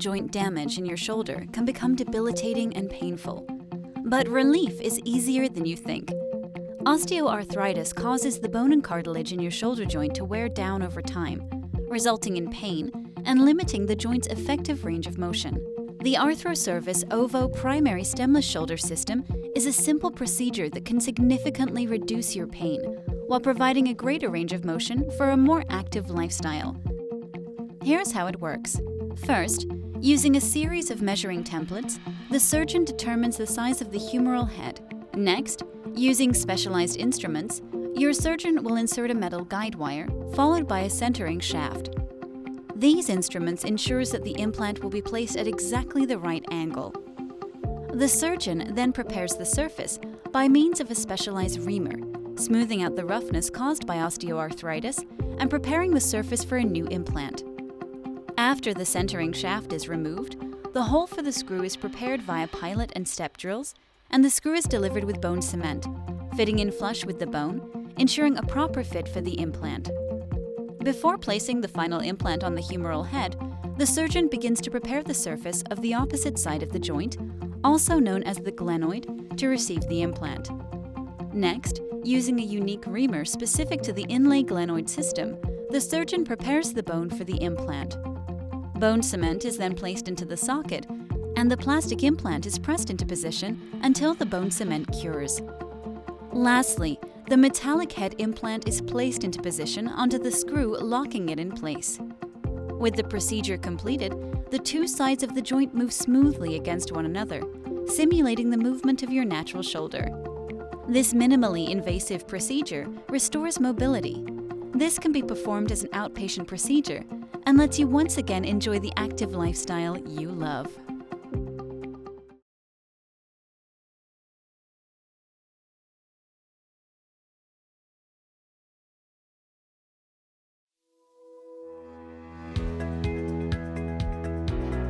joint damage in your shoulder can become debilitating and painful. But relief is easier than you think. Osteoarthritis causes the bone and cartilage in your shoulder joint to wear down over time, resulting in pain and limiting the joint's effective range of motion. The Arthrosurface OVO primary stemless shoulder system is a simple procedure that can significantly reduce your pain while providing a greater range of motion for a more active lifestyle. Here's how it works. First, using a series of measuring templates, the surgeon determines the size of the humeral head. Next, using specialized instruments, your surgeon will insert a metal guide wire, followed by a centering shaft. These instruments ensures that the implant will be placed at exactly the right angle. The surgeon then prepares the surface by means of a specialized reamer, smoothing out the roughness caused by osteoarthritis and preparing the surface for a new implant. After the centering shaft is removed, the hole for the screw is prepared via pilot and step drills, and the screw is delivered with bone cement, fitting in flush with the bone, ensuring a proper fit for the implant. Before placing the final implant on the humeral head, the surgeon begins to prepare the surface of the opposite side of the joint, also known as the glenoid, to receive the implant. Next, using a unique reamer specific to the inlay glenoid system, the surgeon prepares the bone for the implant. Bone cement is then placed into the socket, and the plastic implant is pressed into position until the bone cement cures. Lastly, the metallic head implant is placed into position onto the screw, locking it in place. With the procedure completed, the two sides of the joint move smoothly against one another, simulating the movement of your natural shoulder. This minimally invasive procedure restores mobility. This can be performed as an outpatient procedure and lets you once again enjoy the active lifestyle you love.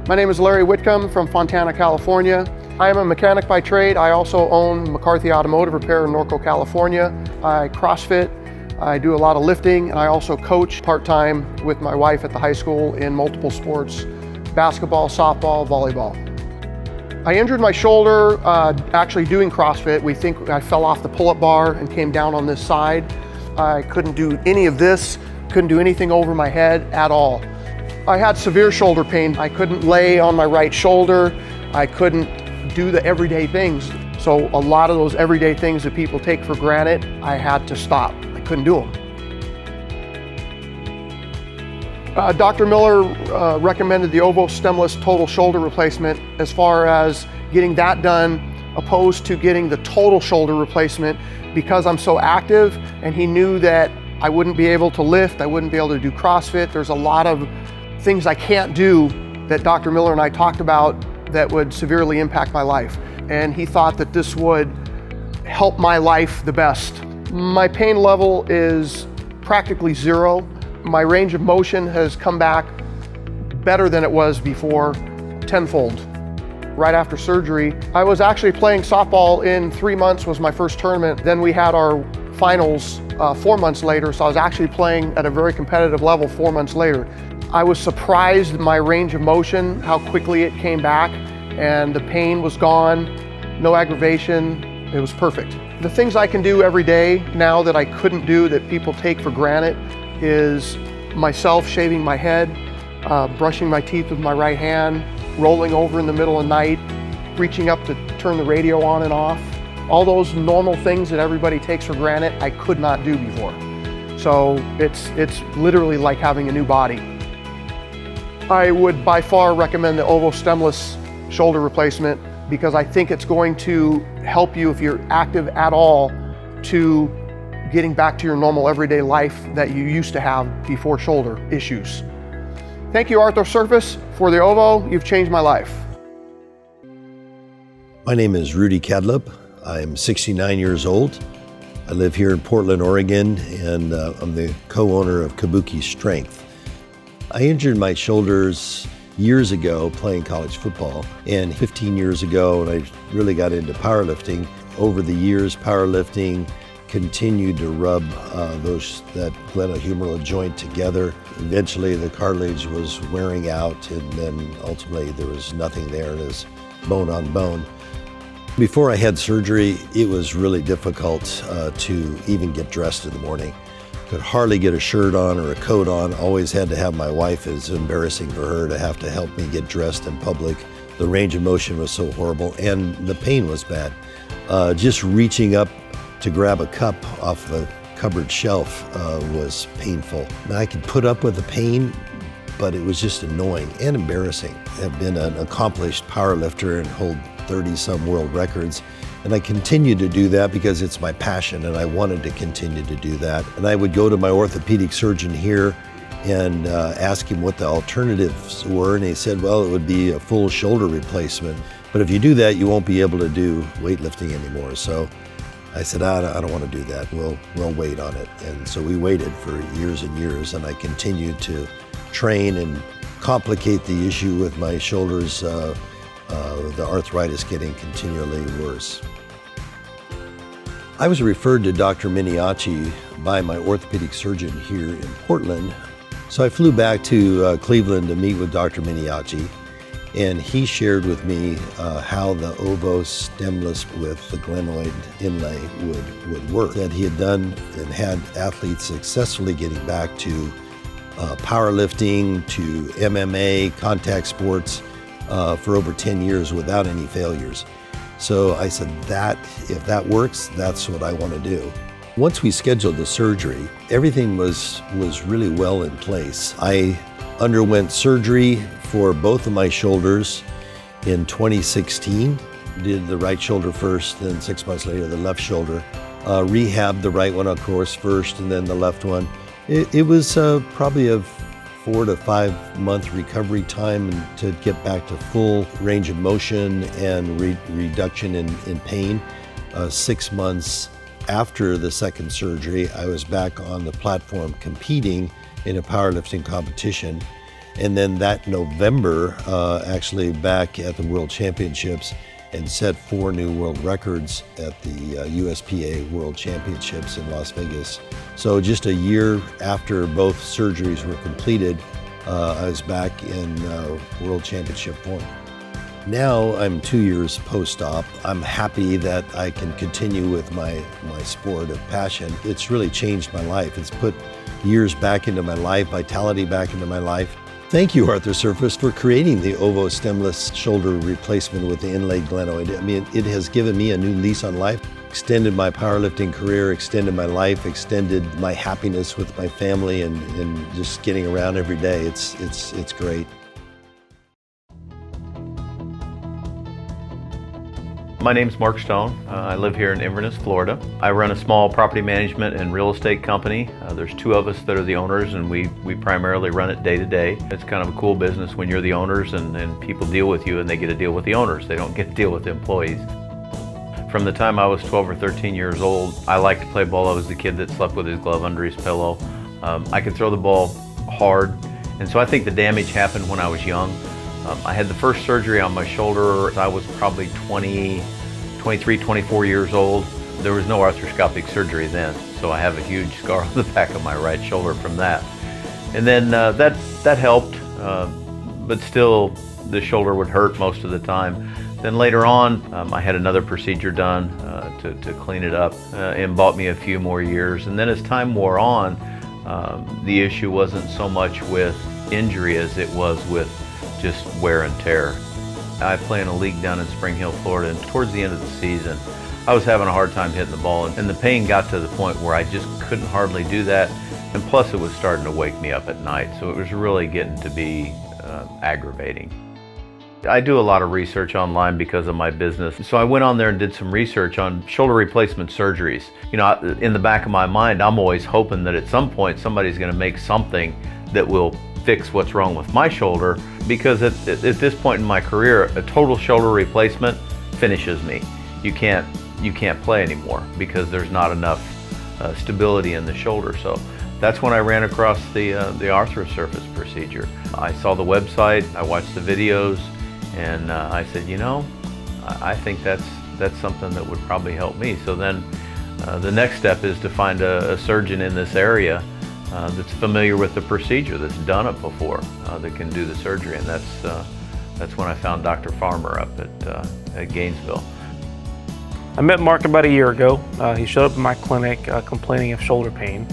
My name is Larry Whitcomb from Fontana, California. I am a mechanic by trade. I also own McCarthy Automotive Repair in Norco, California. I CrossFit, I do a lot of lifting, and I also coach part-time with my wife at the high school in multiple sports, basketball, softball, volleyball. I injured my shoulder actually doing CrossFit. We think I fell off the pull-up bar and came down on this side. I couldn't do any of this, couldn't do anything over my head at all. I had severe shoulder pain. I couldn't lay on my right shoulder. I couldn't do the everyday things. So a lot of those everyday things that people take for granted, I had to stop. I couldn't do them. Dr. Miller recommended the OVO stemless total shoulder replacement as far as getting that done, opposed to getting the total shoulder replacement because I'm so active, and he knew that I wouldn't be able to lift, I wouldn't be able to do CrossFit. There's a lot of things I can't do that Dr. Miller and I talked about that would severely impact my life. And he thought that this would help my life the best. My pain level is practically zero. My range of motion has come back better than it was before, tenfold. Right after surgery, I was actually playing softball in 3 months was my first tournament. Then we had our finals 4 months later, so I was actually playing at a very competitive level 4 months later. I was surprised at my range of motion, how quickly it came back, and the pain was gone, no aggravation, it was perfect. The things I can do every day now that I couldn't do, that people take for granted, is myself shaving my head, brushing my teeth with my right hand, rolling over in the middle of the night, reaching up to turn the radio on and off. All those normal things that everybody takes for granted, I could not do before. So it's literally like having a new body. I would by far recommend the OVO stemless shoulder replacement because I think it's going to help you, if you're active at all, to getting back to your normal everyday life that you used to have before shoulder issues. Thank you, Arthrosurface, for the OVO. You've changed my life. My name is Rudy Kadlup. I'm 69 years old. I live here in Portland, Oregon, and I'm the co-owner of Kabuki Strength. I injured my shoulders years ago playing college football, and 15 years ago when I really got into powerlifting. Over the years, powerlifting continued to rub that glenohumeral joint together. Eventually the cartilage was wearing out, and then ultimately there was nothing there. It was bone on bone. Before I had surgery, it was really difficult to even get dressed in the morning. Could hardly get a shirt on or a coat on. Always had to have my wife. It was embarrassing for her to have to help me get dressed in public. The range of motion was so horrible, and the pain was bad. Just reaching up to grab a cup off the cupboard shelf was painful. Now, I could put up with the pain, but it was just annoying and embarrassing. I've been an accomplished power lifter and hold 30-some world records. And I continue to do that because it's my passion, and I wanted to continue to do that. And I would go to my orthopedic surgeon here and ask him what the alternatives were, and he said, well, it would be a full shoulder replacement. But if you do that, you won't be able to do weightlifting anymore. So I said, I don't want to do that. We'll wait on it. And so we waited for years and years, and I continued to train and complicate the issue with my shoulders, the arthritis getting continually worse. I was referred to Dr. Miniacci by my orthopedic surgeon here in Portland. So I flew back to Cleveland to meet with Dr. Miniacci, and he shared with me how the ovo stemless with the glenoid inlay would work. That he had done and had athletes successfully getting back to powerlifting, to MMA, contact sports for over 10 years without any failures. So I said, if that works, that's what I want to do. Once we scheduled the surgery, everything was really well in place. I underwent surgery for both of my shoulders in 2016. Did the right shoulder first, then 6 months later the left shoulder. Rehabbed the right one, of course, first, and then the left one. It was probably a 4 to 5 month recovery time to get back to full range of motion and reduction in pain. 6 months after the second surgery, I was back on the platform competing in a powerlifting competition. And then that November, actually back at the World Championships, and set 4 new world records at the USPA World Championships in Las Vegas. So just a year after both surgeries were completed, I was back in World Championship form. Now I'm 2 years post-op. I'm happy that I can continue with my sport of passion. It's really changed my life. It's put years back into my life, vitality back into my life. Thank you, Arthrosurface, for creating the ovo stemless shoulder replacement with the inlaid glenoid. I mean, it has given me a new lease on life, extended my powerlifting career, extended my life, extended my happiness with my family, and just getting around every day. It's great. My name's Mark Stone. I live here in Inverness, Florida. I run a small property management and real estate company. There's 2 of us that are the owners, and we primarily run it day to day. It's kind of a cool business when you're the owners and people deal with you and they get to deal with the owners. They don't get to deal with the employees. From the time I was 12 or 13 years old, I liked to play ball. I was the kid that slept with his glove under his pillow. I could throw the ball hard, and so I think the damage happened when I was young. I had the first surgery on my shoulder. I was probably 23, 24 years old. There was no arthroscopic surgery then, so I have a huge scar on the back of my right shoulder from that. And then that helped, but still the shoulder would hurt most of the time. Then later on, I had another procedure done to clean it up and bought me a few more years. And then as time wore on, the issue wasn't so much with injury as it was with just wear and tear. I play in a league down in Spring Hill, Florida, and towards the end of the season, I was having a hard time hitting the ball, and the pain got to the point where I just couldn't hardly do that, and plus it was starting to wake me up at night, so it was really getting to be aggravating. I do a lot of research online because of my business, so I went on there and did some research on shoulder replacement surgeries. You know, in the back of my mind, I'm always hoping that at some point somebody's going to make something that will fix what's wrong with my shoulder, because at this point in my career, a total shoulder replacement finishes me. You can't play anymore because there's not enough stability in the shoulder. So that's when I ran across the Arthrosurface procedure. I saw the website, I watched the videos, and I said, you know, I think that's something that would probably help me. So then The next step is to find a surgeon in this area that's familiar with the procedure, that's done it before, that can do the surgery, and that's when I found Dr. Farmer up at Gainesville. I met Mark about a year ago. He showed up in my clinic complaining of shoulder pain.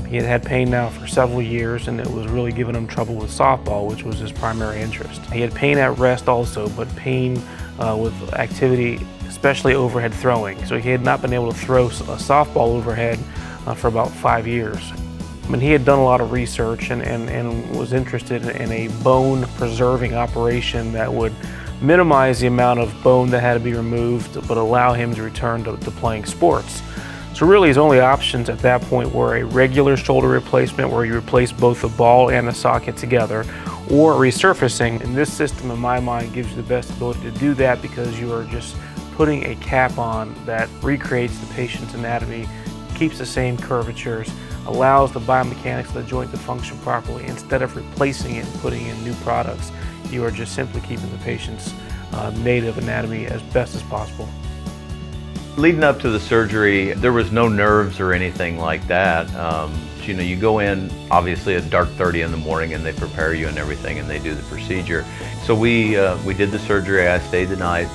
He had had pain now for several years, and it was really giving him trouble with softball, which was his primary interest. He had pain at rest also, but pain with activity, especially overhead throwing. So he had not been able to throw a softball overhead for about 5 years. I mean, he had done a lot of research and was interested in a bone preserving operation that would minimize the amount of bone that had to be removed, but allow him to return to playing sports. So really his only options at that point were a regular shoulder replacement where you replace both the ball and the socket together, or resurfacing. And this system, in my mind, gives you the best ability to do that because you are just putting a cap on that recreates the patient's anatomy, keeps the same curvatures, allows the biomechanics of the joint to function properly. Instead of replacing it and putting in new products, you are just simply keeping the patient's native anatomy as best as possible. Leading up to the surgery, there was no nerves or anything like that. You know, you go in obviously at dark 30 in the morning and they prepare you and everything and they do the procedure. So we did the surgery, I stayed the night,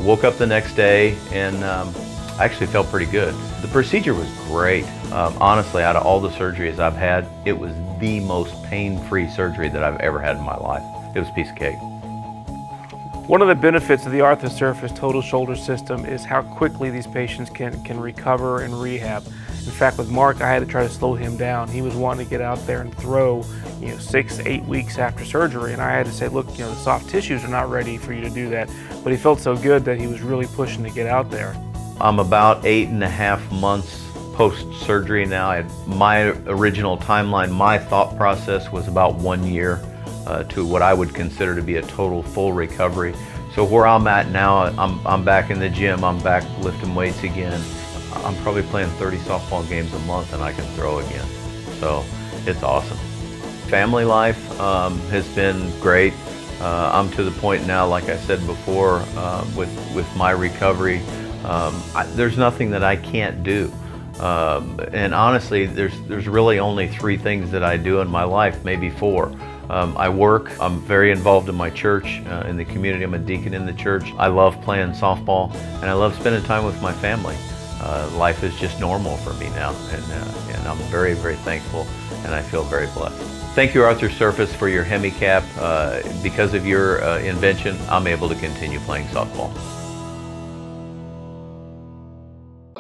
woke up the next day, and I actually felt pretty good. The procedure was great. Honestly, out of all the surgeries I've had, it was the most pain-free surgery that I've ever had in my life. It was a piece of cake. One of the benefits of the Arthrosurface total shoulder system is how quickly these patients can recover and rehab. In fact, with Mark, I had to try to slow him down. He was wanting to get out there and throw, 6 to 8 weeks after surgery, and I had to say, look, the soft tissues are not ready for you to do that. But he felt so good that he was really pushing to get out there. I'm about 8.5 months post-surgery now. My original timeline, my thought process was about 1 year to what I would consider to be a total full recovery. So where I'm at now, I'm back in the gym, I'm back lifting weights again. I'm probably playing 30 softball games a month and I can throw again. So it's awesome. Family life has been great. I'm to the point now, like I said before, with my recovery, there's nothing that I can't do. And honestly, there's really only 3 things that I do in my life, maybe 4. I work, I'm very involved in my church, in the community. I'm a deacon in the church. I love playing softball, and I love spending time with my family. Life is just normal for me now, and I'm very, very thankful, and I feel very blessed. Thank you, Arthrosurface, for your hemicap. Because of your invention, I'm able to continue playing softball.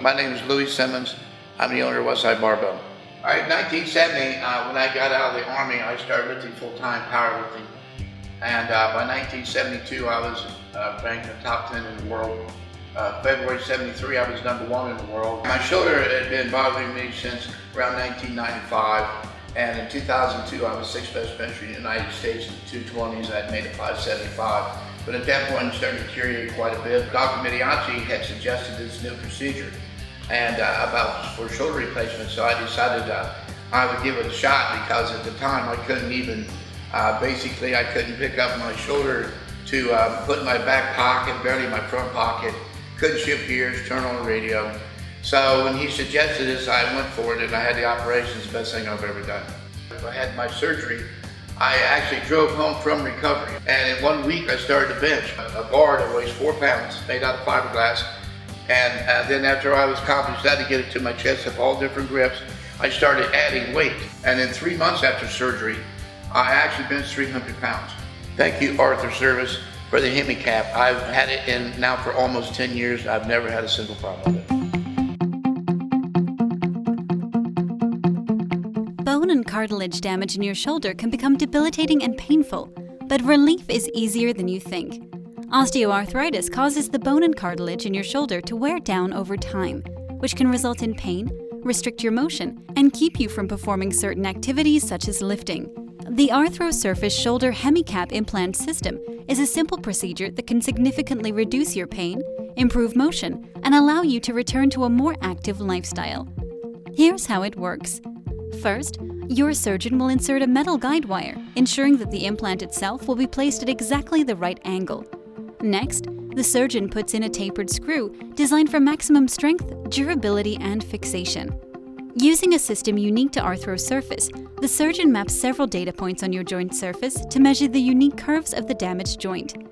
My name is Louis Simmons. I'm the owner of Westside Barbell. All right, 1970, when I got out of the Army, I started lifting full-time powerlifting. And by 1972, I was ranked in the top 10 in the world. February 73, I was #1 in the world. My shoulder had been bothering me since around 1995. And in 2002, I was 6th best bencher in the United States in the 220s. I'd made it 575. But at that point, it started to deteriorate quite a bit. Dr. Medianti had suggested this new procedure and for shoulder replacement, so I decided I would give it a shot, because at the time I couldn't even, basically I couldn't pick up my shoulder to put in my back pocket, barely my front pocket, couldn't shift gears, turn on the radio. So when he suggested this, I went for it, and I had the operation. It's the best thing I've ever done. I had my surgery. I actually drove home from recovery, and in 1 week I started to bench a bar that weighs 4 pounds, made out of fiberglass. And then after I was accomplished that, to get it to my chest of all different grips, I started adding weight. And in 3 months after surgery, I actually benched 300 pounds. Thank you, Arthrosurface, for the hemicap. I've had it in now for almost 10 years. I've never had a single problem with it. Bone and cartilage damage in your shoulder can become debilitating and painful, but relief is easier than you think. Osteoarthritis causes the bone and cartilage in your shoulder to wear down over time, which can result in pain, restrict your motion, and keep you from performing certain activities such as lifting. The Arthrosurface Shoulder Hemicap Implant System is a simple procedure that can significantly reduce your pain, improve motion, and allow you to return to a more active lifestyle. Here's how it works. First, your surgeon will insert a metal guide wire, ensuring that the implant itself will be placed at exactly the right angle. Next, The surgeon puts in a tapered screw designed for maximum strength, durability, and fixation. Using a system unique to Arthrosurface, the surgeon maps several data points on your joint surface to measure the unique curves of the damaged joint.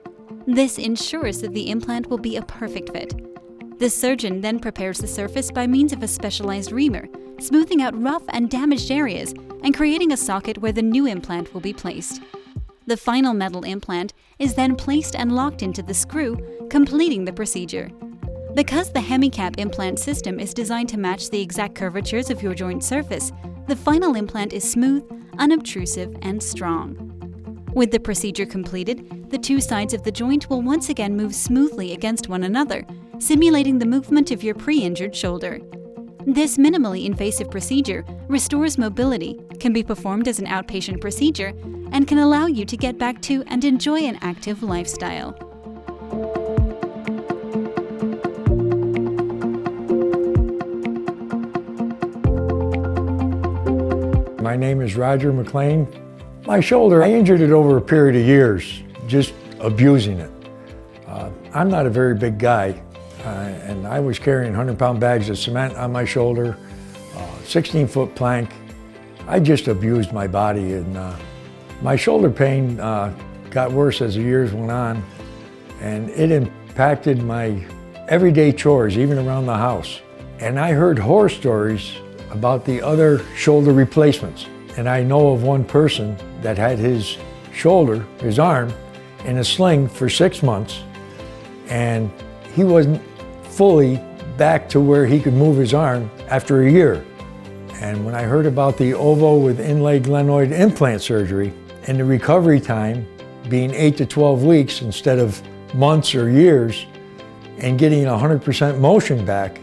This ensures that the implant will be a perfect fit. The surgeon then prepares the surface by means of a specialized reamer, smoothing out rough and damaged areas and creating a socket where the new implant will be placed. The final metal implant is then placed and locked into the screw, completing the procedure. Because the HemiCap implant system is designed to match the exact curvatures of your joint surface, the final implant is smooth, unobtrusive, and strong. With the procedure completed, the two sides of the joint will once again move smoothly against one another, simulating the movement of your pre-injured shoulder. This minimally invasive procedure restores mobility, can be performed as an outpatient procedure, and can allow you to get back to and enjoy an active lifestyle. My name is Roger McLean. My shoulder, I injured it over a period of years, just abusing it. I'm not a very big guy, and I was carrying 100-pound bags of cement on my shoulder, 16-foot plank. I just abused my body, and my shoulder pain got worse as the years went on, and it impacted my everyday chores, even around the house. And I heard horror stories about the other shoulder replacements. And I know of one person that had his shoulder, his arm, in a sling for 6 months, and he wasn't fully back to where he could move his arm after a year. And when I heard about the OVO with inlaid glenoid implant surgery and the recovery time being 8 to 12 weeks instead of months or years, and getting 100% motion back,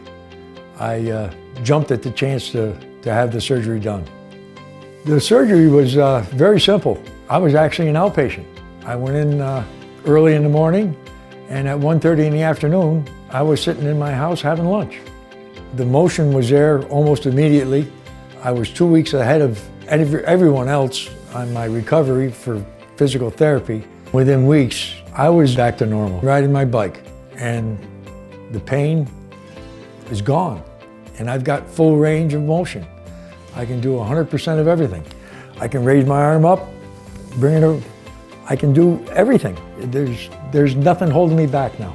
I jumped at the chance to have the surgery done. The surgery was very simple. I was actually an outpatient. I went in early in the morning, and at 1:30 in the afternoon, I was sitting in my house having lunch. The motion was there almost immediately. I was 2 weeks ahead of everyone else on my recovery for physical therapy. Within weeks, I was back to normal, riding my bike, and the pain is gone. And I've got full range of motion. I can do 100% of everything. I can raise my arm up, bring it over. I can do everything. There's nothing holding me back now.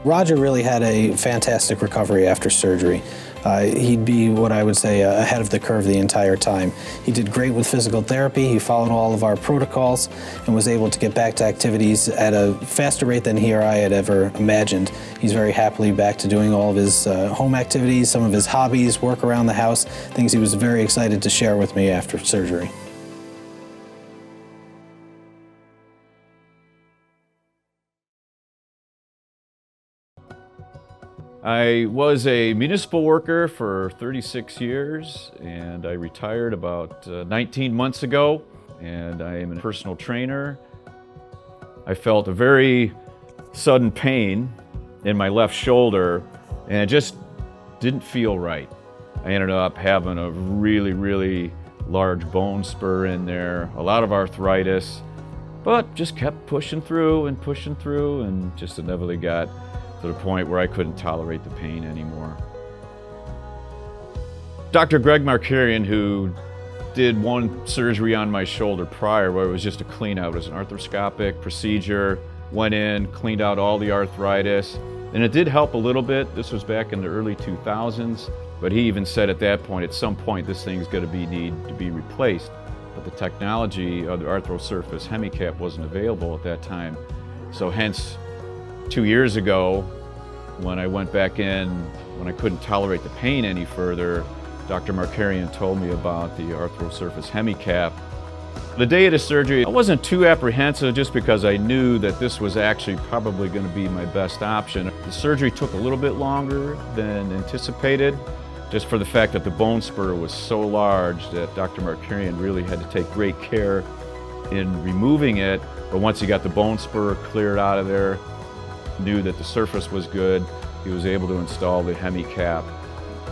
Roger really had a fantastic recovery after surgery. He'd be what I would say ahead of the curve the entire time. He did great with physical therapy. He followed all of our protocols and was able to get back to activities at a faster rate than he or I had ever imagined. He's very happily back to doing all of his home activities, some of his hobbies, work around the house, things he was very excited to share with me after surgery. I was a municipal worker for 36 years, and I retired about 19 months ago, and I am a personal trainer. I felt a very sudden pain in my left shoulder, and it just didn't feel right. I ended up having a really large bone spur in there, a lot of arthritis, but just kept pushing through and just inevitably got to the point where I couldn't tolerate the pain anymore. Dr. Greg Markarian, who did one surgery on my shoulder prior where it was just a clean out, it was an arthroscopic procedure, went in, cleaned out all the arthritis, and it did help a little bit. This was back in the early 2000s, but he even said at that point, at some point, this thing's gonna need to be replaced. But the technology of the Arthrosurface HemiCap wasn't available at that time. So hence, 2 years ago, when I went back in, when I couldn't tolerate the pain any further, Dr. Markarian told me about the Arthrosurface HemiCap. The day of the surgery, I wasn't too apprehensive just because I knew that this was actually probably going to be my best option. The surgery took a little bit longer than anticipated, just for the fact that the bone spur was so large that Dr. Markarian really had to take great care in removing it. But once he got the bone spur cleared out of there, knew that the surface was good, he was able to install the HemiCap,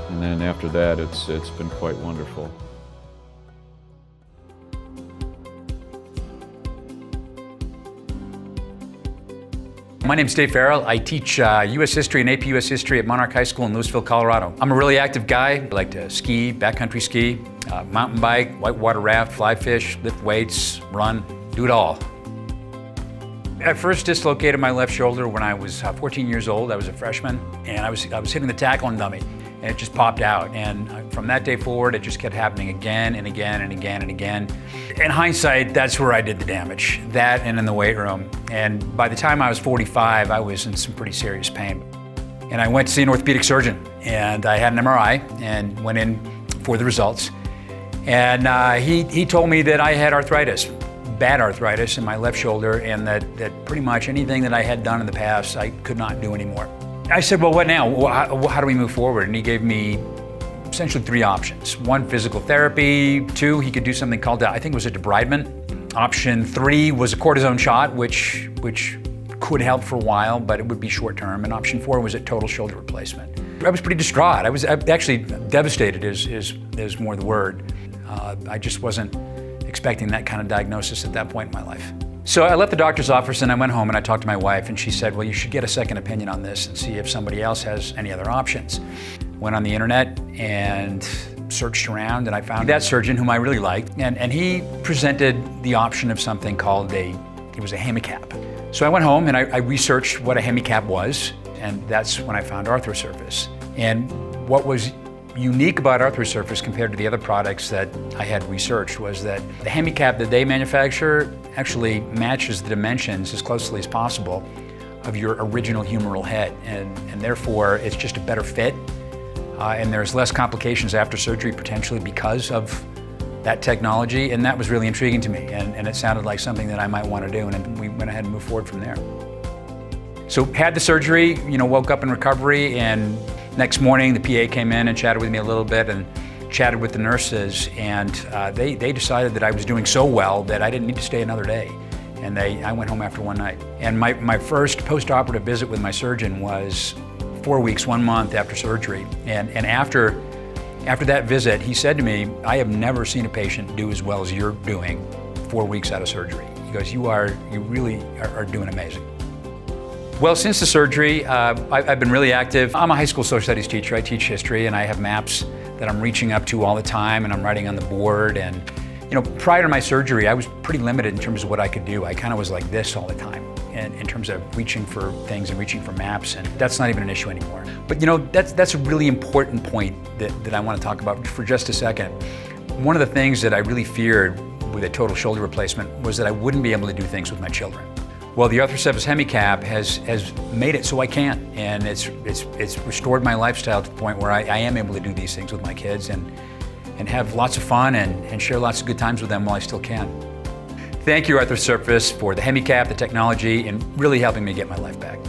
and then after that it's been quite wonderful. My name's Dave Farrell. I teach U.S. History and AP U.S. History at Monarch High School in Louisville, Colorado. I'm a really active guy. I like to ski, backcountry ski, mountain bike, whitewater raft, fly fish, lift weights, run, do it all. I first dislocated my left shoulder when I was 14 years old. I was a freshman, and I was hitting the tackling dummy, and it just popped out. And from that day forward, it just kept happening again and again and again and again. In hindsight, that's where I did the damage, that and in the weight room. And by the time I was 45, I was in some pretty serious pain. And I went to see an orthopedic surgeon, and I had an MRI and went in for the results. And he told me that I had arthritis, bad arthritis in my left shoulder, and that pretty much anything that I had done in the past, I could not do anymore. I said, well, what now? How do we move forward? And he gave me essentially 3 options. 1, physical therapy. 2, he could do something called, I think it was a debridement. Option 3 was a cortisone shot, which could help for a while, but it would be short term. And option 4 was a total shoulder replacement. I was pretty distraught. I was actually devastated is more the word. I just wasn't expecting that kind of diagnosis at that point in my life. So I left the doctor's office and I went home and I talked to my wife, and she said, well, you should get a second opinion on this and see if somebody else has any other options. Went on the internet and searched around, and I found that surgeon whom I really liked, and he presented the option of something called it was a hemicap. So I went home and I researched what a hemicap was, and that's when I found Arthrosurface. And what was unique about Arthrosurface compared to the other products that I had researched was that the hemicap that they manufacture actually matches the dimensions as closely as possible of your original humeral head, and therefore it's just a better fit, and there's less complications after surgery potentially because of that technology, and that was really intriguing to me, and it sounded like something that I might want to do, and we went ahead and moved forward from there. So had the surgery, woke up in recovery, and next morning, the PA came in and chatted with me a little bit and chatted with the nurses, and they decided that I was doing so well that I didn't need to stay another day. And I went home after one night. And my first post-operative visit with my surgeon was 4 weeks, 1 month after surgery. And after that visit, he said to me, I have never seen a patient do as well as you're doing 4 weeks out of surgery. He goes, you really are doing amazing. Well, since the surgery, I've been really active. I'm a high school social studies teacher. I teach history, and I have maps that I'm reaching up to all the time, and I'm writing on the board. And prior to my surgery, I was pretty limited in terms of what I could do. I kind of was like this all the time, and in terms of reaching for things and reaching for maps, and that's not even an issue anymore. But that's a really important point that I want to talk about for just a second. One of the things that I really feared with a total shoulder replacement was that I wouldn't be able to do things with my children. Well, the Arthrosurface hemicap has made it so I can, and it's restored my lifestyle to the point where I am able to do these things with my kids and have lots of fun and share lots of good times with them while I still can. Thank you, Arthrosurface, for the hemicap, the technology, and really helping me get my life back.